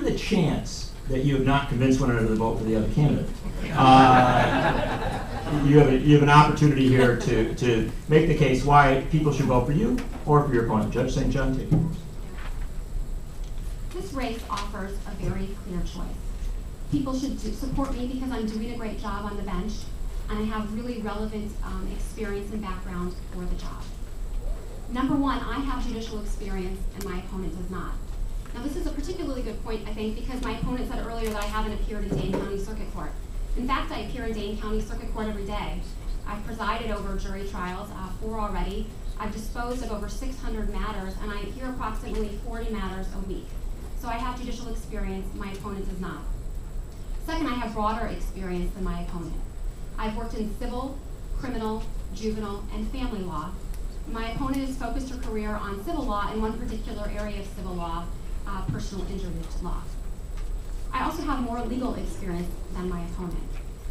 given the chance that you have not convinced one another to vote for the other candidate, you have an opportunity here to make the case why people should vote for you or for your opponent. Judge St. John, take it. This race offers a very clear choice. People should support me because I'm doing a great job on the bench, and I have really relevant experience and background for the job. Number one, I have judicial experience and my opponent does not. Now this is a particularly good point, I think, because my opponent said earlier that I haven't appeared in Dane County Circuit Court. In fact, I appear in Dane County Circuit Court every day. I've presided over jury trials, 4 already. I've disposed of over 600 matters, and I hear approximately 40 matters a week. So I have judicial experience, my opponent does not. Second, I have broader experience than my opponent. I've worked in civil, criminal, juvenile, and family law. My opponent has focused her career on civil law in one particular area of civil law, personal injury law. I also have more legal experience than my opponent.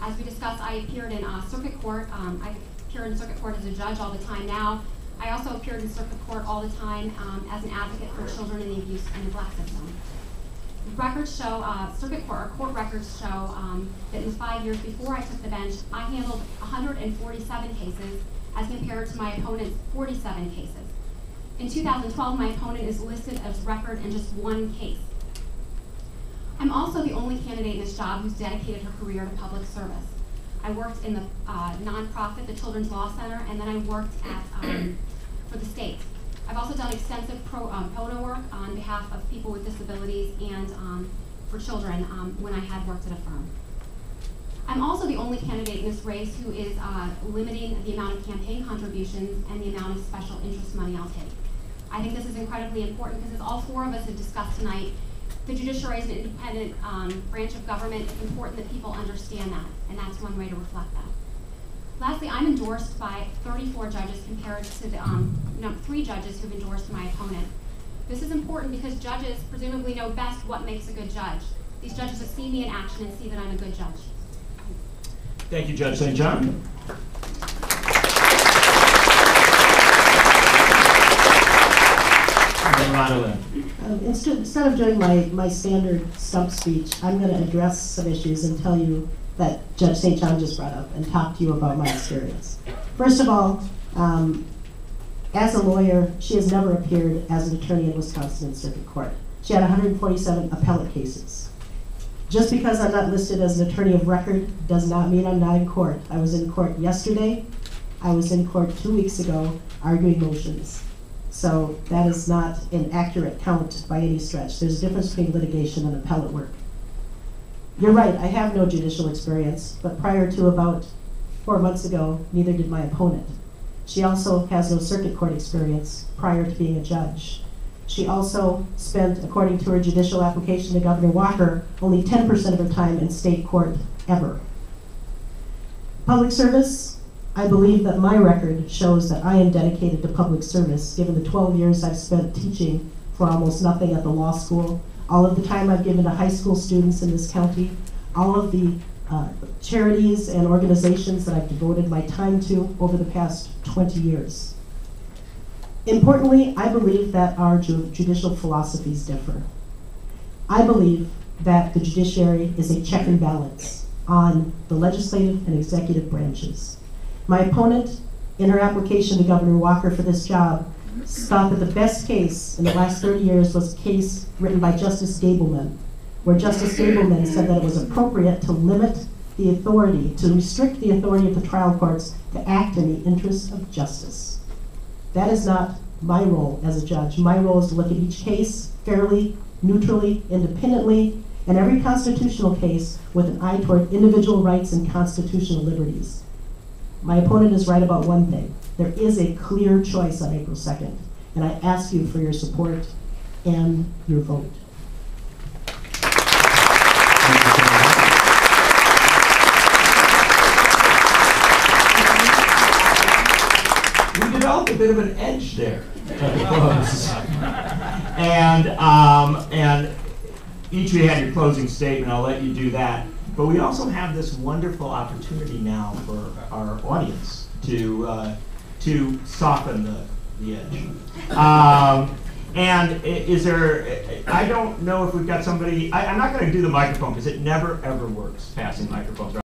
As we discussed, I appeared in circuit court. I appear in circuit court as a judge all the time now. I also appeared in circuit court all the time as an advocate for children in the abuse and neglect system. Records show, court records show that in the 5 years before I took the bench, I handled 147 cases as compared to my opponent's 47 cases. In 2012, my opponent is listed as record in just 1 case. I'm also the only candidate in this job who's dedicated her career to public service. I worked in the nonprofit, the Children's Law Center, and then I worked at for the state. I've also done extensive pro bono work on behalf of people with disabilities and for children when I had worked at a firm. I'm also the only candidate in this race who is limiting the amount of campaign contributions and the amount of special interest money I'll take. I think this is incredibly important because as all 4 of us have discussed tonight, the judiciary is an independent branch of government. It's important that people understand that, and that's one way to reflect that. Lastly, I'm endorsed by 34 judges compared to the 3 judges who've endorsed my opponent. This is important because judges presumably know best what makes a good judge. These judges have seen me in action and see that I'm a good judge. Thank you, Judge St. John. Rhonda Lanford. Instead of doing my standard stump speech, I'm going to address some issues and tell you that Judge St. John just brought up and talk to you about my experience. First of all, as a lawyer, she has never appeared as an attorney in Wisconsin in circuit court. She had 147 appellate cases. Just because I'm not listed as an attorney of record does not mean I'm not in court. I was in court yesterday. I was in court 2 weeks ago arguing motions. So that is not an accurate count by any stretch. There's a difference between litigation and appellate work. You're right, I have no judicial experience, but prior to about 4 months ago, neither did my opponent. She also has no circuit court experience prior to being a judge. She also spent, according to her judicial application to Governor Walker, only 10% of her time in state court ever. Public service, I believe that my record shows that I am dedicated to public service, given the 12 years I've spent teaching for almost nothing at the law school, all of the time I've given to high school students in this county, all of the charities and organizations that I've devoted my time to over the past 20 years. Importantly, I believe that our judicial philosophies differ. I believe that the judiciary is a check and balance on the legislative and executive branches. My opponent, in her application to Governor Walker for this job, thought that the best case in the last 30 years was a case written by Justice Gableman, where Justice Gableman said that it was appropriate to limit the authority, to restrict the authority of the trial courts to act in the interest of justice. That is not my role as a judge. My role is to look at each case fairly, neutrally, independently, and every constitutional case with an eye toward individual rights and constitutional liberties. My opponent is right about one thing. There is a clear choice on April 2nd, and I ask you for your support and your vote. We developed a bit of an edge there. And each of you had your closing statement. I'll let you do that. But we also have this wonderful opportunity now for our audience to soften the edge. And is there, I don't know if we've got somebody, I'm not going to do the microphone because it never ever works, passing microphones.